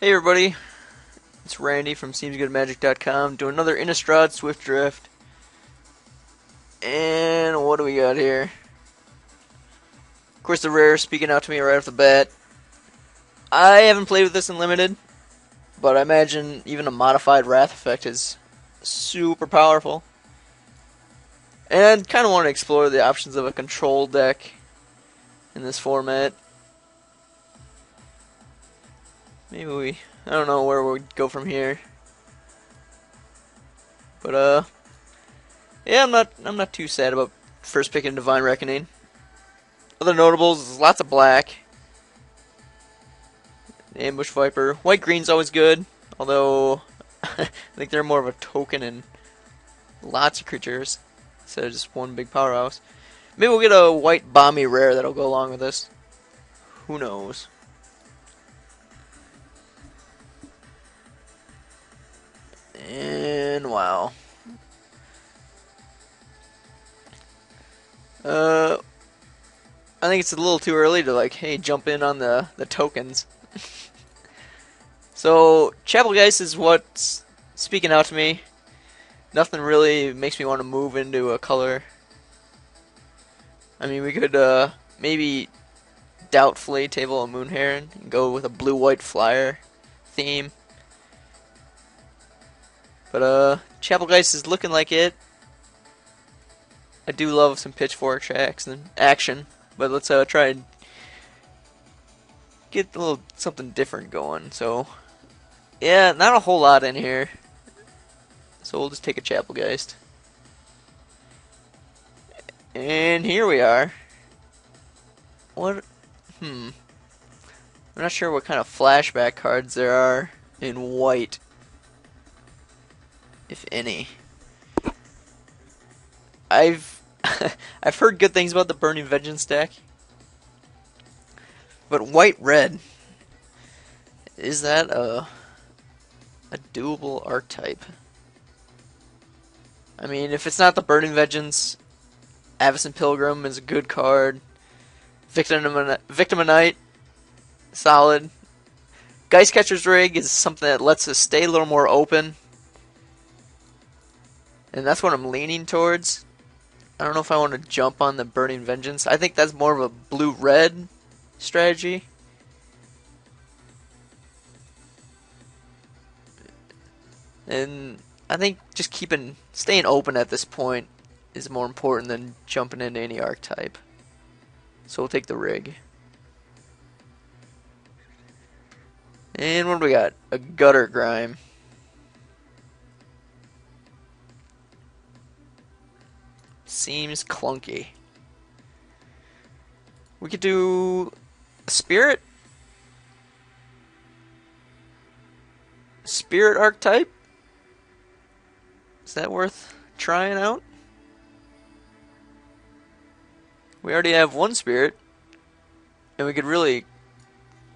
Hey everybody, it's Randy from SeemsGoodMagic.com doing another Innistrad Swift Drift. And what do we got here? Of course, the rare speaking out to me right off the bat. I haven't played with this in Limited, but I imagine even a modified Wrath effect is super powerful. And kind of want to explore the options of a control deck in this format. I don't know where we'd go from here. But yeah, I'm not too sad about first picking Divine Reckoning. Other notables, lots of black. Ambush Viper. White green's always good, although I think they're more of a token and lots of creatures instead of just one big powerhouse. Maybe we'll get a white Bomby rare that'll go along with this. Who knows? And wow. I think it's a little too early to hey, jump in on the tokens. So, Chapelgeist is what's speaking out to me. Nothing really makes me want to move into a color. I mean, we could maybe doubtfully table a Moon Heron and go with a blue-white flyer theme. But Chapelgeist is looking like it. I do love some pitchfork tracks and action, but let's try and get a little something different going. So, yeah, not a whole lot in here. So we'll just take a Chapelgeist. And here we are. What? I'm not sure what kind of flashback cards there are in white, if any. I've heard good things about the Burning Vengeance deck, but white red, is that a doable archetype? I mean, if it's not the Burning Vengeance, Avacyn Pilgrim is a good card. Victim of Night, solid. Geistcatcher's Rig is something that lets us stay a little more open, and that's what I'm leaning towards. I don't know if I want to jump on the Burning Vengeance. I think that's more of a blue-red strategy. And I think just staying open at this point is more important than jumping into any archetype. So we'll take the Rig. And what do we got? A Gutter Grime. Seems clunky. We could do a Spirit. Spirit archetype. Is that worth trying out? We already have one Spirit, and we could really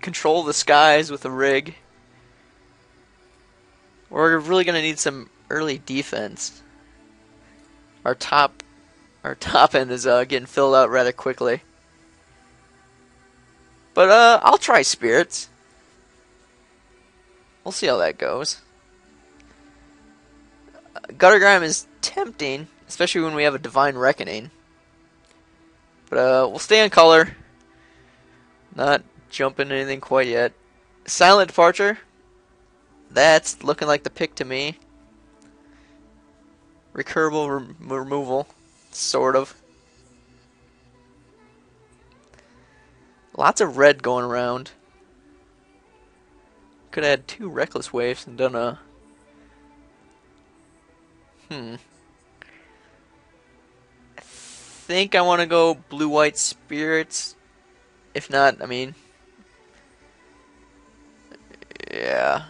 control the skies with a Rig. We're really going to need some early defense. Our top end is getting filled out rather quickly. But I'll try Spirits. We'll see how that goes. Gutter Grime is tempting, especially when we have a Divine Reckoning. But we'll stay on color. Not jumping anything quite yet. Silent Departure. That's looking like the pick to me. Recurable removal. Sort of. Lots of red going around. Could have had 2 Reckless Waves and done a... I think I want to go blue-white Spirits. If not, I mean... yeah.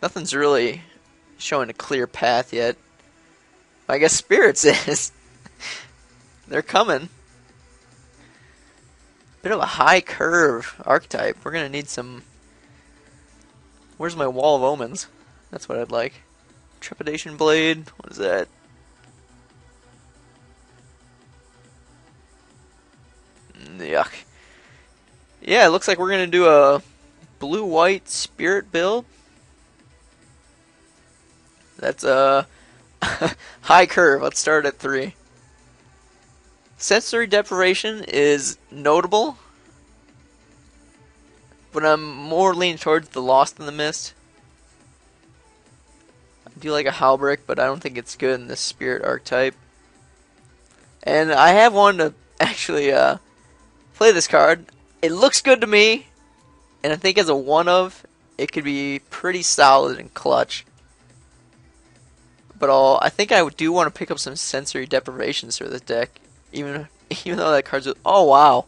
Nothing's really showing a clear path yet. I guess Spirits is. They're coming. Bit of a high curve archetype. We're gonna need some... where's my Wall of Omens? That's what I'd like. Trepidation Blade. What is that? Yuck. Yeah, it looks like we're gonna do a blue-white spirit build. That's a high curve. Let's start at 3. Sensory deprivation is notable, but I'm more leaning towards the Lost in the Mist. I do like a Halbrick, but I don't think it's good in this spirit archetype. And I have wanted to actually play this card. It looks good to me, and I think as a one-of, it could be pretty solid and clutch. But I think I do want to pick up some sensory deprivations for this deck, even though that card's oh wow.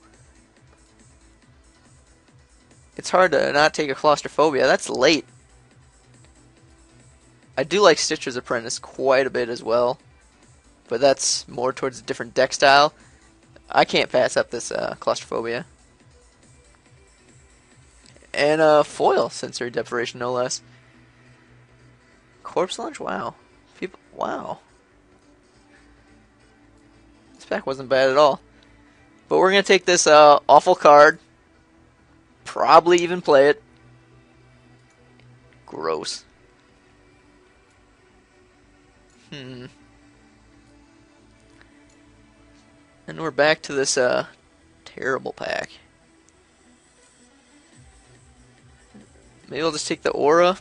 It's hard to not take a Claustrophobia. That's late. I do like Stitcher's Apprentice quite a bit as well, but that's more towards a different deck style. I can't pass up this Claustrophobia. And foil sensory deprivation, no less. Corpse Lunge, wow. Wow. This pack wasn't bad at all. But we're going to take this awful card. Probably even play it. Gross. And we're back to this terrible pack. Maybe I'll just take the Aura.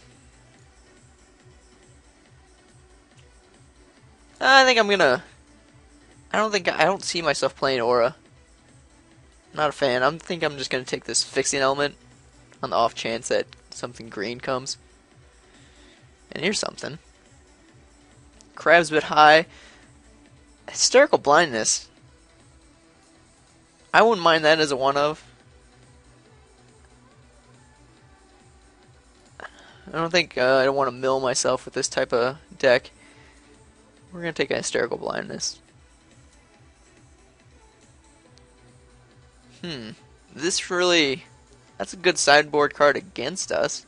I think I'm gonna... I don't see myself playing Aura. Not a fan. I think I'm just gonna take this Fixing Element on the off chance that something green comes. And here's something. Crab's a bit high. Hysterical Blindness. I wouldn't mind that as a one-of. I don't think I don't want to mill myself with this type of deck. We're going to take a Hysterical Blindness. This really... That's a good sideboard card against us.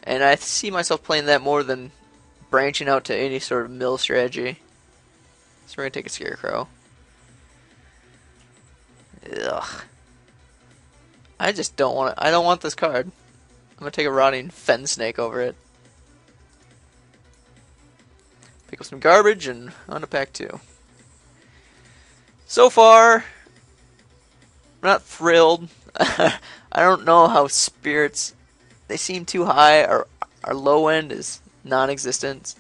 And I see myself playing that more than branching out to any sort of mill strategy. So we're going to take a Scarecrow. Ugh. I just don't want it. I don't want this card. I'm going to take a Rotting Fen Snake over it. Pick up some garbage and on to pack 2. So far, I'm not thrilled. I don't know how spirits, they seem too high. Our low end is non-existent.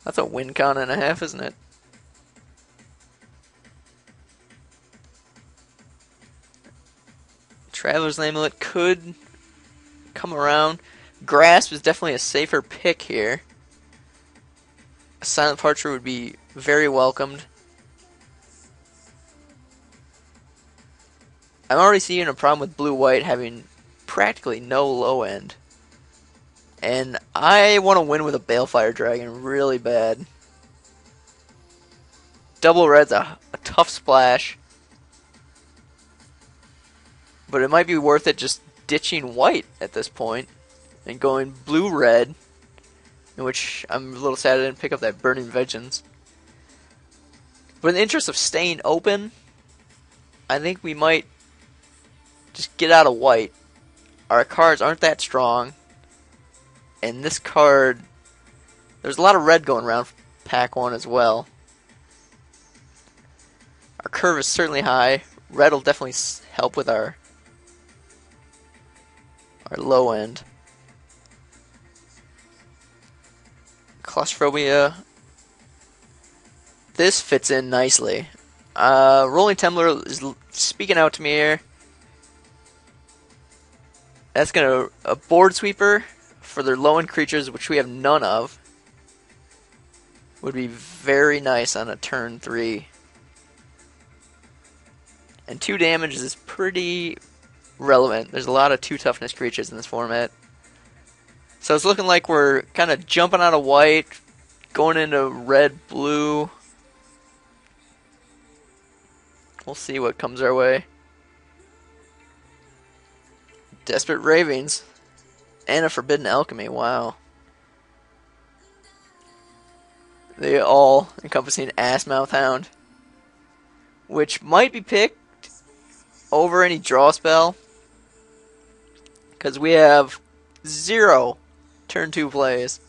That's a win con and a half, isn't it? Traveler's Amulet could come around. Grasp is definitely a safer pick here. A Silent Departure would be very welcomed. I'm already seeing a problem with blue-white having practically no low end. And I want to win with a Balefire Dragon really bad. Double red's a tough splash. But it might be worth it just ditching white at this point and going blue-red, in which I'm a little sad I didn't pick up that Burning Vengeance. But in the interest of staying open, I think we might just get out of white. Our cards aren't that strong, and this card, there's a lot of red going around for pack 1 as well. Our curve is certainly high. Red will definitely help with our low end. Claustrophobia. This fits in nicely. Rolling Tumbler is speaking out to me here. That's gonna a board sweeper for their low end creatures, which we have none of. Would be very nice on a turn 3. And 2 damage is pretty relevant. There's a lot of 2 toughness creatures in this format. So it's looking like we're kind of jumping out of white, going into red, blue. We'll see what comes our way. Desperate Ravings. And a Forbidden Alchemy, wow. They all encompassing Assmouth Hound. which might be picked over any draw spell, because we have 0 turn 2 plays.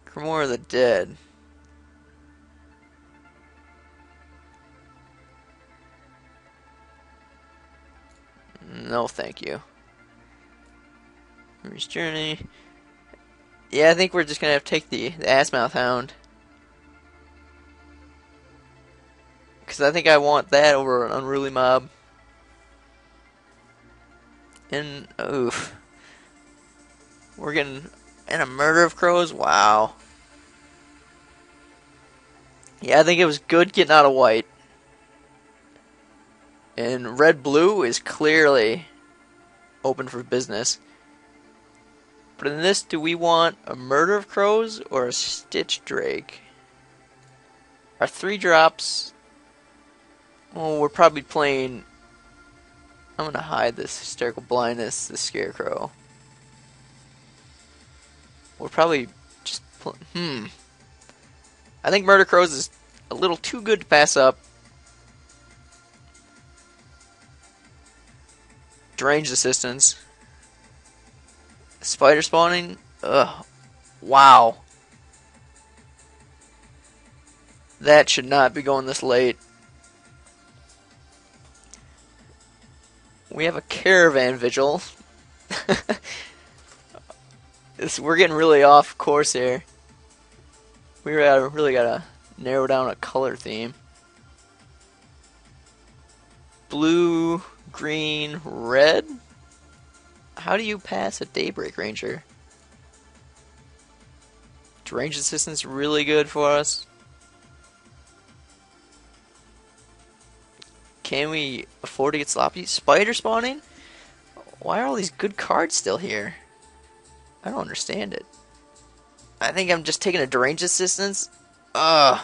Grimoire of the Dead. No, thank you. Memory's Journey. Yeah, I think we're just gonna have to take the Assmouth Hound. Because I think I want that over an Unruly Mob. And, oof. We're getting... And a Murder of Crows? Wow. Yeah, I think it was good getting out of white. And red-blue is clearly open for business. But in this, do we want a Murder of Crows or a Stitch Drake? Our 3 drops... Well, we're probably playing... I'm going to hide this Hysterical Blindness, the Scarecrow. We're probably just... I think Murder Crows is a little too good to pass up. Deranged Assistance. Spider Spawning? Ugh. Wow. That should not be going this late. We have a Caravan Vigil. We're getting really off course here. We really gotta narrow down a color theme. Blue, green, red? How do you pass a Daybreak Ranger? Deranged Assistance really good for us. Can we afford to get sloppy? Spider Spawning? Why are all these good cards still here? I don't understand it. I think I'm just taking a Deranged Assistance. Ugh.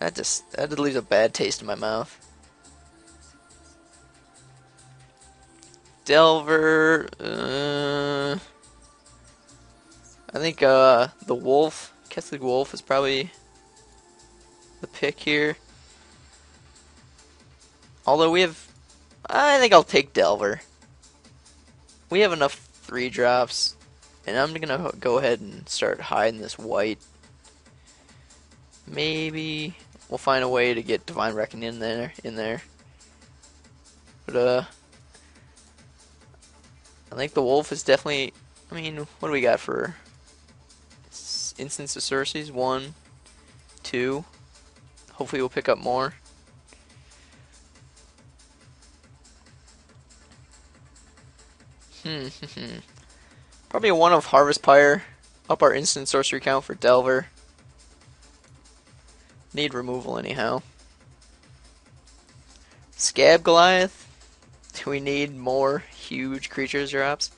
That just leaves a bad taste in my mouth. Delver. I think the Wolf, Kessig Wolf, is probably the pick here. Although we have, I think I'll take Delver. We have enough 3 drops, and I'm gonna go ahead and start hiding this white. Maybe we'll find a way to get Divine Reckoning in there. But I think the Wolf is definitely. I mean, what do we got for Instance of Cersei's? 1, 2. Hopefully we'll pick up more. Probably a 1 of Harvest Pyre. Up our instant sorcery count for Delver. Need removal anyhow. Scab Goliath. Do we need more huge creatures drops?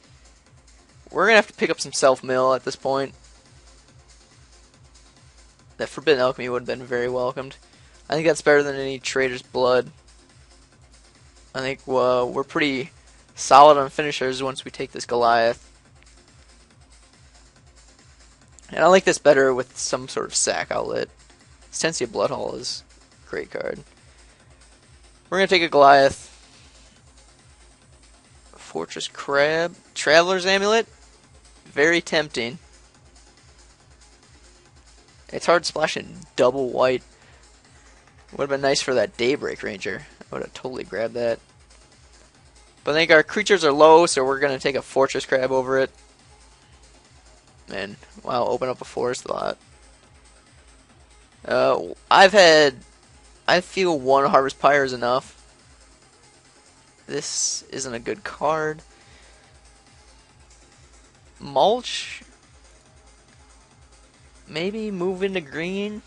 We're gonna have to pick up some self-mill at this point. That Forbidden Alchemy would have been very welcomed. I think that's better than any Trader's Blood. I think we're pretty solid on finishers once we take this Goliath. And I like this better with some sort of sack outlet. Stensia Bloodhall is a great card. We're going to take a Goliath. Fortress Crab. Traveler's Amulet. Very tempting. It's hard splashing double white. Would have been nice for that Daybreak Ranger. I would have totally grabbed that. But I think our creatures are low, so we're going to take a Fortress Crab over it. And, wow, open up a forest lot. I feel 1 Harvest Pyre is enough. This isn't a good card. Mulch? Maybe move into green?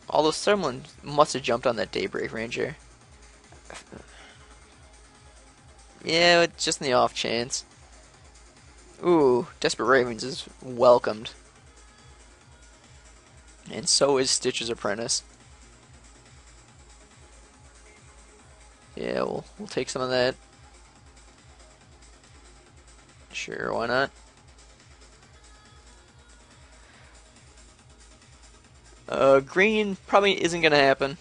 Although someone must have jumped on that Daybreak Ranger. Yeah, it's just in the off chance. Ooh, Desperate Ravens is welcomed. And so is Stitch's Apprentice. Yeah, we'll take some of that. Sure, why not? Green probably isn't going to happen.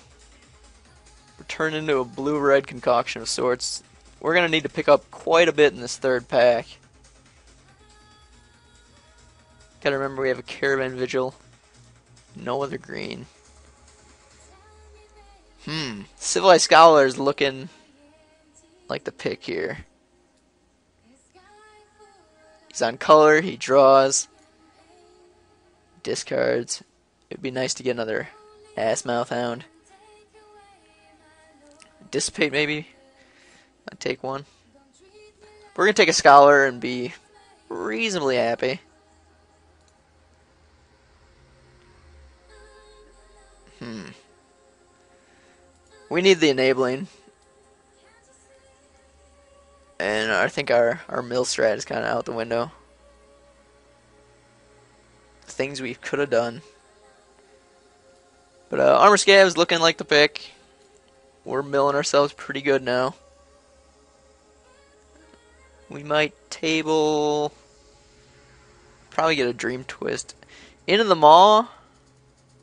We're turned into a blue-red concoction of sorts. We're going to need to pick up quite a bit in this third pack. Gotta remember we have a Caravan Vigil. No other green. Civilized Scholar is looking like the pick here. He's on color, he draws, discards. It'd be nice to get another Assmouth Hound. Dissipate maybe? I'd take one. We're gonna take a Scholar and be reasonably happy. We need the enabling. And I think our mill strat is kind of out the window. Things we could have done. But Armor Scav's looking like the pick. We're milling ourselves pretty good now. We might table... Probably get a Dream Twist. Into the Maw?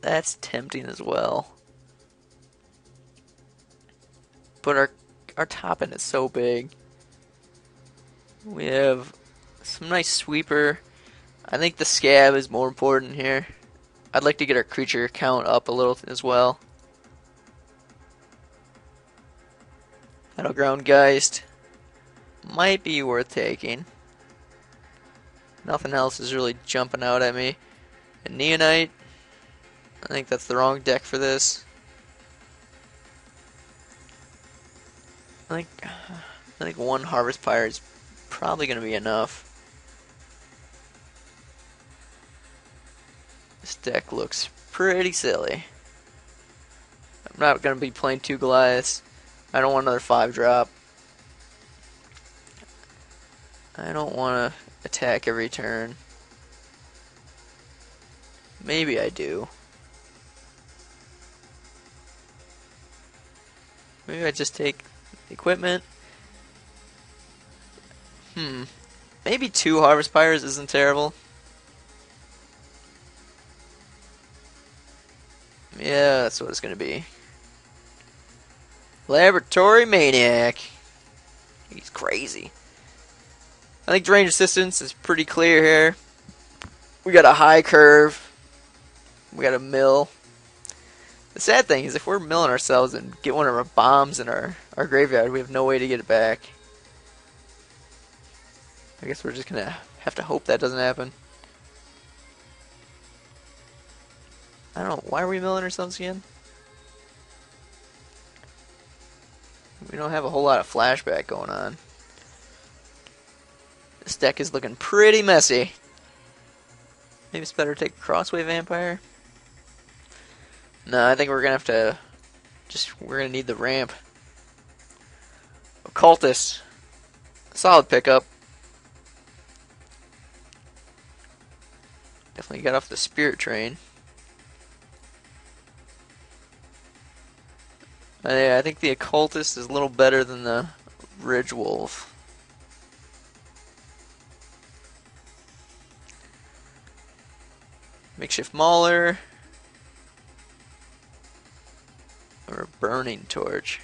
That's tempting as well. But our top end is so big. We have some nice sweeper. I think the Scab is more important here. I'd like to get our creature count up a little as well. Battleground Geist might be worth taking. Nothing else is really jumping out at me. And Neonite, I think that's the wrong deck for this. I think one Harvest Pyre is probably going to be enough. This deck looks pretty silly. I'm not going to be playing 2 Goliaths. I don't want another 5-drop. I don't want to attack every turn. Maybe I do. Maybe I just take equipment. Maybe 2 Harvest Pyres isn't terrible. Yeah, that's what it's gonna be. Laboratory Maniac. He's crazy. I think range assistance is pretty clear here. We got a high curve. We got a mill. The sad thing is if we're milling ourselves and get one of our bombs in our graveyard, we have no way to get it back. I guess we're just going to have to hope that doesn't happen. I don't know. Why are we milling ourselves again? We don't have a whole lot of flashback going on. This deck is looking pretty messy. Maybe it's better to take a Crossway Vampire. No, I think we're going to have to... we're going to need the ramp. Occultist. Solid pickup. Definitely got off the Spirit train. I think the Occultist is a little better than the Ridge Wolf. Makeshift Mauler. Or a Burning Torch.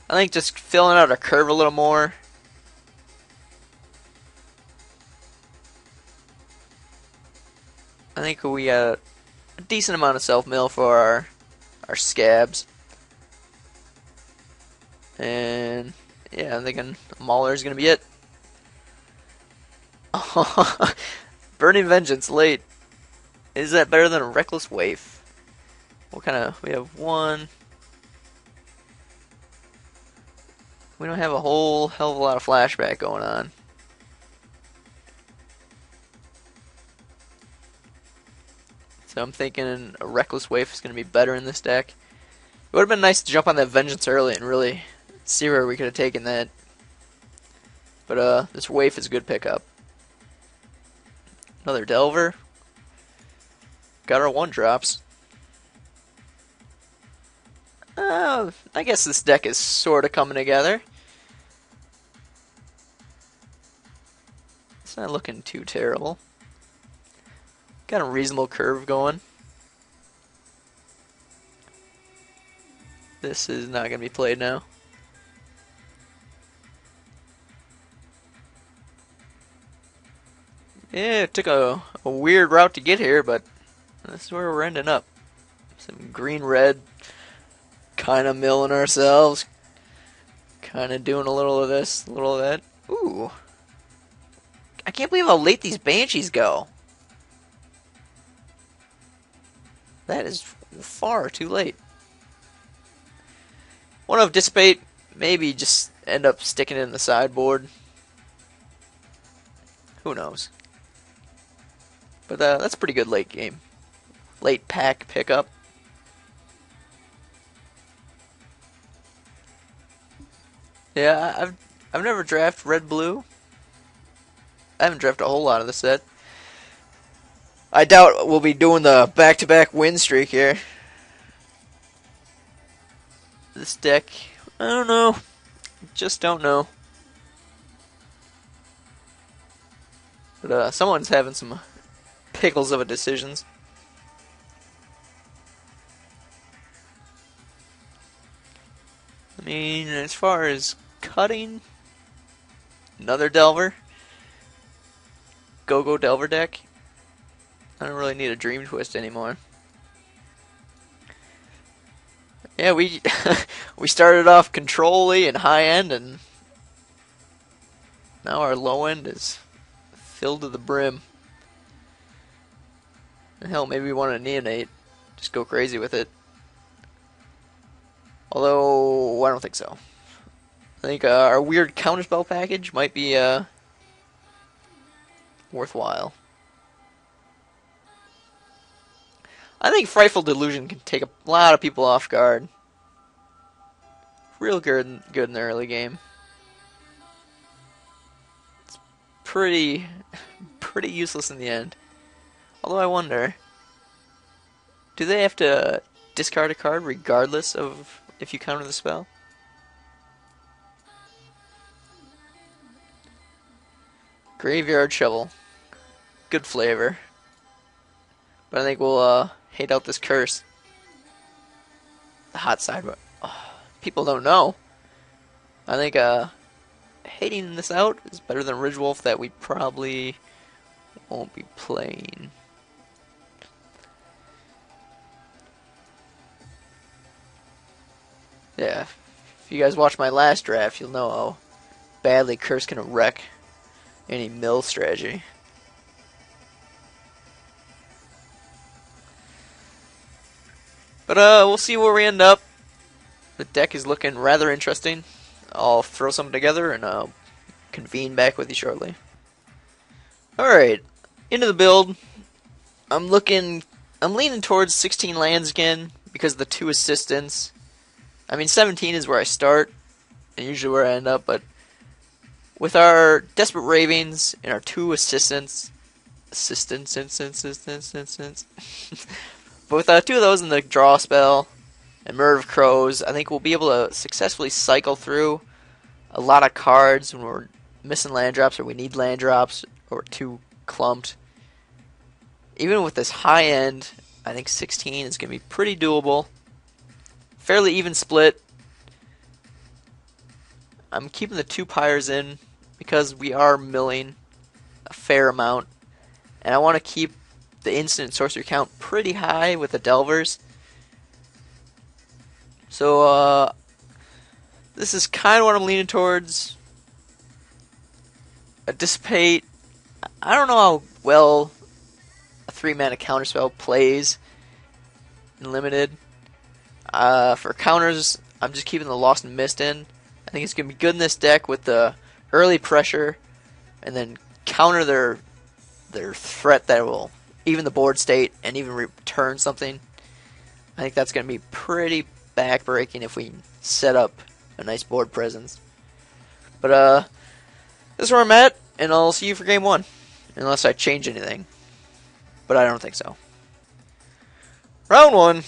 I think just filling out our curve a little more. I think we got a decent amount of self-mill for our scabs. And yeah, I'm thinking Mauler is going to be it. Burning Vengeance late. Is that better than a Reckless Waif? What kind of... we have one... we don't have a whole hell of a lot of flashback going on. So I'm thinking a Reckless Waif is going to be better in this deck. It would have been nice to jump on that Vengeance early and really see where we could have taken that. But this Waif is a good pickup. Another Delver. Got our 1-drops. I guess this deck is sort of coming together. It's not looking too terrible. Got a reasonable curve going. This is not going to be played now. Yeah, it took a weird route to get here, but this is where we're ending up. Some green-red, kind of milling ourselves. Kind of doing a little of this, a little of that. Ooh. I can't believe how late these Banshees go. That is far too late. One of Dissipate, maybe just end up sticking it in the sideboard. Who knows? But that's pretty good late game. Late pack pickup. Yeah, I've never drafted red-blue. I haven't drafted a whole lot of the set. I doubt we'll be doing the back-to-back win streak here. This deck, I don't know. Just don't know. But someone's having some pickles of a decisions. I mean, as far as cutting, another Delver. Go Delver deck. I don't really need a Dream Twist anymore. Yeah, we we started off control-y and high-end, and now our low-end is filled to the brim. And hell, maybe we want to neonate. Just go crazy with it. Although, I don't think so. I think our weird counterspell package might be worthwhile. I think Frightful Delusion can take a lot of people off guard. Real good in the early game. It's pretty useless in the end. Although I wonder, do they have to discard a card regardless of if you counter the spell? Graveyard Shovel. Good flavor. But I think we'll hate out this curse. The hot side, but people don't know. I think hating this out is better than Ridge Wolf that we probably won't be playing. Yeah, if you guys watch my last draft, you'll know how badly curse can wreck any mill strategy. But we'll see where we end up. The deck is looking rather interesting. I'll throw something together and convene back with you shortly. Alright, into the build. I'm leaning towards 16 lands again because of the 2 assistants. I mean, 17 is where I start and usually where I end up, but with our Desperate Ravings and our 2 assistants, but with 2 of those in the draw spell and Murder of Crows, I think we'll be able to successfully cycle through a lot of cards when we're missing land drops or we need land drops or too clumped. Even with this high end, I think 16 is going to be pretty doable. Fairly even split. I'm keeping the 2 Pyres in because we are milling a fair amount. And I want to keep the instant sorcery count pretty high with the Delvers. So, this is kind of what I'm leaning towards. A Dissipate. I don't know how well a 3-mana counterspell plays in Limited. For counters, I'm just keeping the Lost and Mist in. I think it's going to be good in this deck with the early pressure and then counter their threat that will even the board state and even return something. I think that's going to be pretty backbreaking if we set up a nice board presence. But this is where I'm at, and I'll see you for game 1. Unless I change anything. But I don't think so. Round 1.